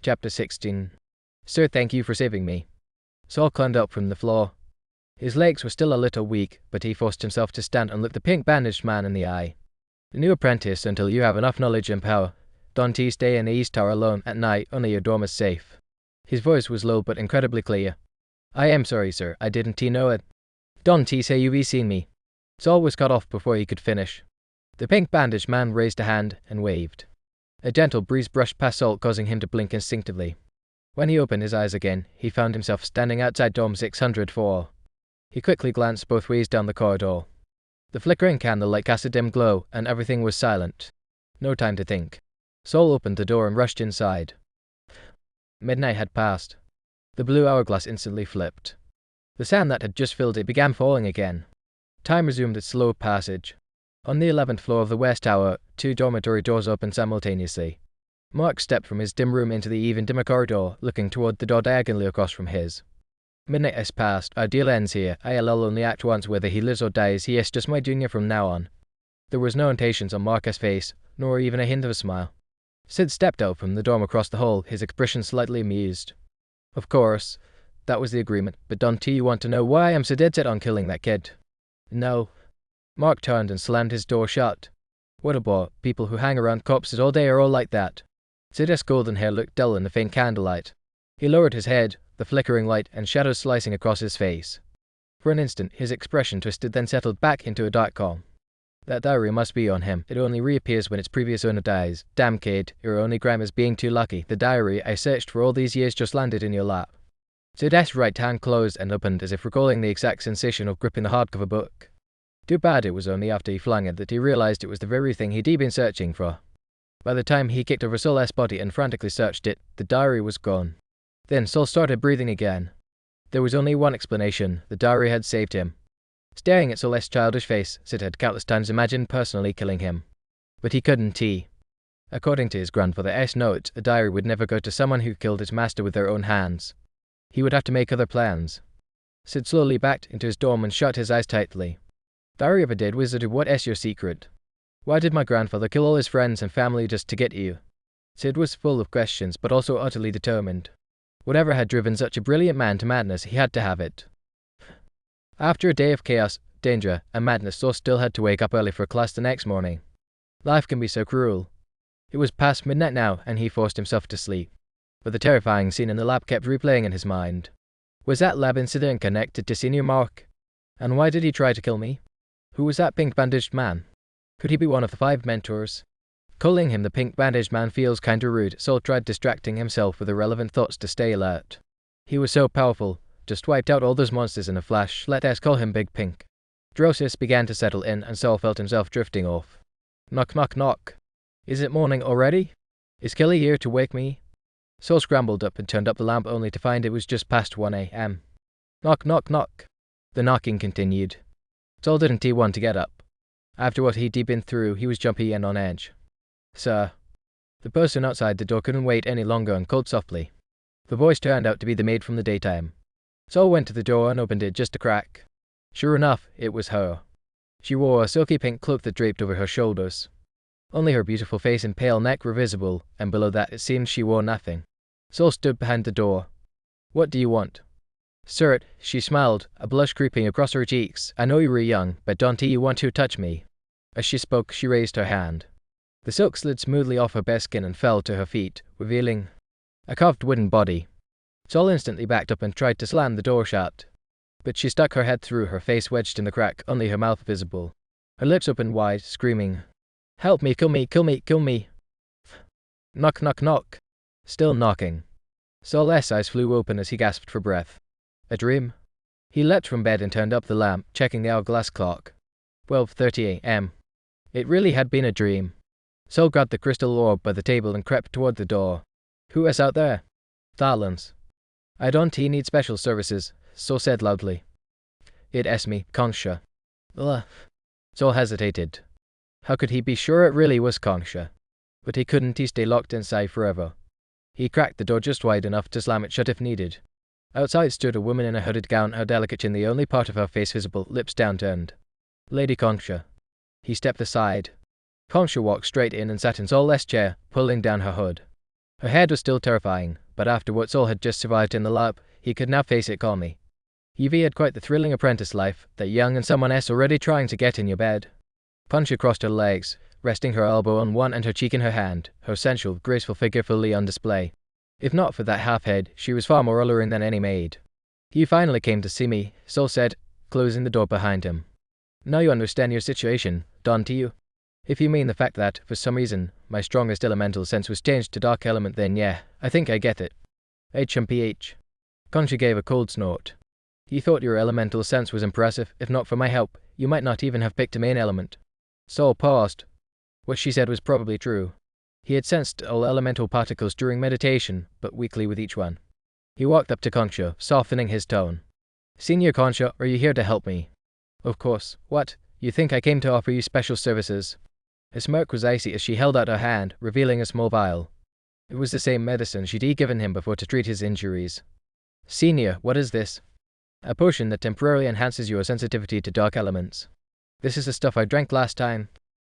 Chapter 16. Sir, thank you for saving me. Saul climbed up from the floor. His legs were still a little weak, but he forced himself to stand and look the pink-bandaged man in the eye. The new apprentice, until you have enough knowledge and power. Don't stay in the East Tower alone at night, only your dorm is safe. His voice was low but incredibly clear. I am sorry, sir, I didn't know it. Don't say you be seen me. Saul was cut off before he could finish. The pink-bandaged man raised a hand and waved. A gentle breeze brushed past Saul, causing him to blink instinctively. When he opened his eyes again, he found himself standing outside Dorm 604. He quickly glanced both ways down the corridor. The flickering candlelight cast a dim glow, and everything was silent. No time to think. Saul opened the door and rushed inside. Midnight had passed. The blue hourglass instantly flipped. The sand that had just filled it began falling again. Time resumed its slow passage. On the 11th floor of the West Tower, 2 dormitory doors opened simultaneously. Mark stepped from his dim room into the even dimmer corridor, looking toward the door diagonally across from his. Midnight has passed, our deal ends here. ILL only act once, whether he lives or dies. He is just my junior from now on. There was no impatience on Mark's face, nor even a hint of a smile. Sid stepped out from the dorm across the hall, his expression slightly amused. Of course, that was the agreement, but don't you want to know why I'm so dead set on killing that kid? No. Mark turned and slammed his door shut. What about people who hang around corpses all day are all like that? Sid's golden hair looked dull in the faint candlelight. He lowered his head, the flickering light and shadows slicing across his face. For an instant, his expression twisted, then settled back into a dark calm. That diary must be on him. It only reappears when its previous owner dies. Damn kid, your only crime is being too lucky. The diary I searched for all these years just landed in your lap. Sid's right hand closed and opened, as if recalling the exact sensation of gripping the hardcover book. Too bad it was only after he flung it that he realized it was the very thing he'd been searching for. By the time he kicked over Saul's body and frantically searched it, the diary was gone. Then Saul started breathing again. There was only one explanation: the diary had saved him. Staring at Saul's childish face, Sid had countless times imagined personally killing him. But he couldn't. According to his grandfather's note, a diary would never go to someone who killed his master with their own hands. He would have to make other plans. Sid slowly backed into his dorm and shut his eyes tightly. Diary of a dead wizard, what is your secret? Why did my grandfather kill all his friends and family just to get you? Sid was full of questions, but also utterly determined. Whatever had driven such a brilliant man to madness, he had to have it. After a day of chaos, danger, and madness, Saul still had to wake up early for class the next morning. Life can be so cruel. It was past midnight now, and he forced himself to sleep. But the terrifying scene in the lab kept replaying in his mind. Was that lab incident connected to Senior Mark? And why did he try to kill me? Who was that pink-bandaged man? Could he be one of the 5 mentors? Calling him the pink-bandaged man feels kinda rude. Saul tried distracting himself with irrelevant thoughts to stay alert. He was so powerful, just wiped out all those monsters in a flash. Let us call him Big Pink. Drowsiness began to settle in, and Saul felt himself drifting off. Knock, knock, knock. Is it morning already? Is Kelly here to wake me? Saul scrambled up and turned up the lamp, only to find it was just past 1 a.m. Knock, knock, knock. The knocking continued. Saul didn't want to get up. After what he'd been through, he was jumpy and on edge. Sir. The person outside the door couldn't wait any longer and called softly. The voice turned out to be the maid from the daytime. Saul went to the door and opened it just a crack. Sure enough, it was her. She wore a silky pink cloak that draped over her shoulders. Only her beautiful face and pale neck were visible, and below that it seemed she wore nothing. Saul stood behind the door. What do you want? Sir, she smiled, a blush creeping across her cheeks. I know you were young, but don't you want to touch me? As she spoke, she raised her hand. The silk slid smoothly off her bare skin and fell to her feet, revealing a carved wooden body. Saul instantly backed up and tried to slam the door shut. But she stuck her head through, her face wedged in the crack, only her mouth visible. Her lips opened wide, screaming, Help me, kill me, kill me, kill me. Knock, knock, knock. Still knocking. Saul's eyes flew open as he gasped for breath. A dream? He leapt from bed and turned up the lamp, checking the hourglass clock. 12:30 a.m. It really had been a dream. Saul grabbed the crystal orb by the table and crept toward the door. Who is out there? Thalans. I don't need special services, Saul said loudly. It is me, Kongsha. Ugh. Saul hesitated. How could he be sure it really was Kongsha? But he couldn't stay locked inside forever. He cracked the door just wide enough to slam it shut if needed. Outside stood a woman in a hooded gown, her delicate chin the only part of her face visible, lips downturned. Lady Kongsha. He stepped aside. Kongsha walked straight in and sat in Saul's chair, pulling down her hood. Her head was still terrifying, but after what Sol had just survived in the lab, he could now face it calmly. Evie had quite the thrilling apprentice life, that young and someone else already trying to get in your bed. Concha crossed her legs, resting her elbow on one and her cheek in her hand, her sensual, graceful figure fully on display. If not for that half-head, she was far more alluring than any maid. "You finally came to see me," Sol said, closing the door behind him. "Now you understand your situation, don't you? If you mean the fact that, for some reason, my strongest elemental sense was changed to dark element, then yeah, I think I get it." HMPH. Concha gave a cold snort. "You thought your elemental sense was impressive. If not for my help, you might not even have picked a main element." Sol paused. What she said was probably true. He had sensed all elemental particles during meditation, but weakly with each one. He walked up to Concha, softening his tone. "Senior Concha, are you here to help me?" "Of course. What? You think I came to offer you special services?" His smirk was icy as she held out her hand, revealing a small vial. It was the same medicine she'd given him before to treat his injuries. "Senior, what is this?" "A potion that temporarily enhances your sensitivity to dark elements." "This is the stuff I drank last time."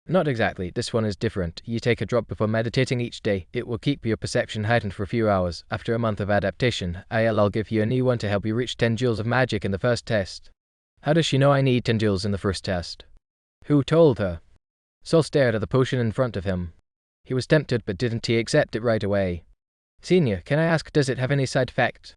"Not exactly. This one is different. You take a drop before meditating each day. It will keep your perception heightened for a few hours. After a month of adaptation, I'll give you a new one to help you reach 10 joules of magic in the first test." "How does she know I need 10 joules in the first test?" "Who told her?" Sol stared at the potion in front of him. He was tempted, but didn't he accept it right away? "Senior, can I ask, does it have any side effect?"